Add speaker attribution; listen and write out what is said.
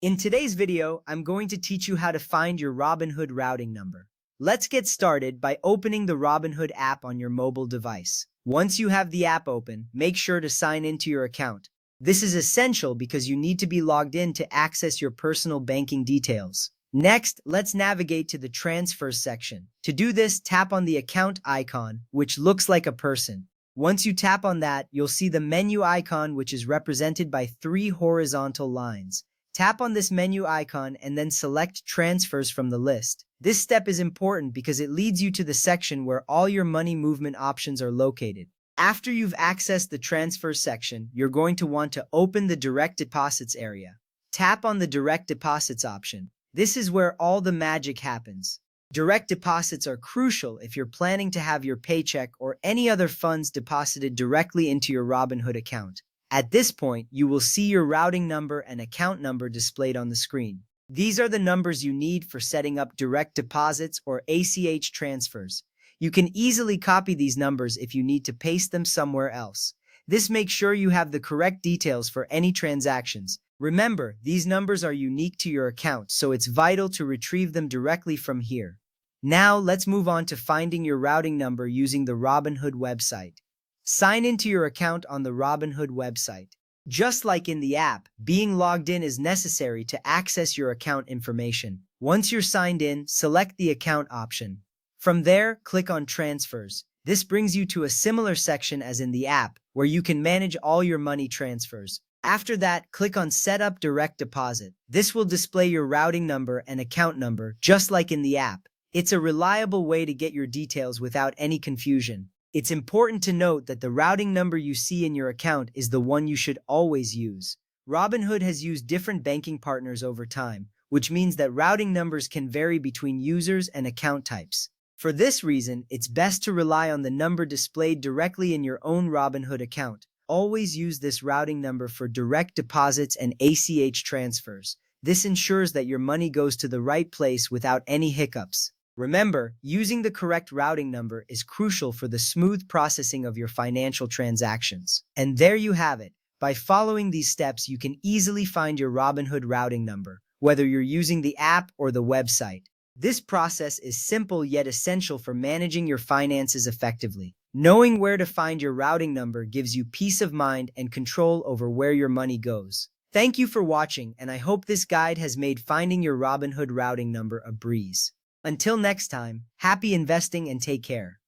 Speaker 1: In today's video, I'm going to teach you how to find your Robinhood routing number. Let's get started by opening the Robinhood app on your mobile device. Once you have the app open, make sure to sign into your account. This is essential because you need to be logged in to access your personal banking details. Next, let's navigate to the Transfers section. To do this, tap on the account icon, which looks like a person. Once you tap on that, you'll see the menu icon, which is represented by 3 horizontal lines. Tap on this menu icon and then select Transfers from the list. This step is important because it leads you to the section where all your money movement options are located. After you've accessed the Transfer section, you're going to want to open the Direct Deposits area. Tap on the Direct Deposits option. This is where all the magic happens. Direct deposits are crucial if you're planning to have your paycheck or any other funds deposited directly into your Robinhood account. At this point, you will see your routing number and account number displayed on the screen. These are the numbers you need for setting up direct deposits or ACH transfers. You can easily copy these numbers if you need to paste them somewhere else. This makes sure you have the correct details for any transactions. Remember, these numbers are unique to your account, so it's vital to retrieve them directly from here. Now, let's move on to finding your routing number using the Robinhood website. Sign into your account on the Robinhood website. Just like in the app, being logged in is necessary to access your account information. Once you're signed in, select the account option. From there, click on Transfers. This brings you to a similar section as in the app, where you can manage all your money transfers. After that, click on Set up Direct Deposit. This will display your routing number and account number, just like in the app. It's a reliable way to get your details without any confusion. It's important to note that the routing number you see in your account is the one you should always use. Robinhood has used different banking partners over time, which means that routing numbers can vary between users and account types. For this reason, it's best to rely on the number displayed directly in your own Robinhood account. Always use this routing number for direct deposits and ACH transfers. This ensures that your money goes to the right place without any hiccups. Remember, using the correct routing number is crucial for the smooth processing of your financial transactions. And there you have it. By following these steps, you can easily find your Robinhood routing number, whether you're using the app or the website. This process is simple yet essential for managing your finances effectively. Knowing where to find your routing number gives you peace of mind and control over where your money goes. Thank you for watching, and I hope this guide has made finding your Robinhood routing number a breeze. Until next time, happy investing and take care.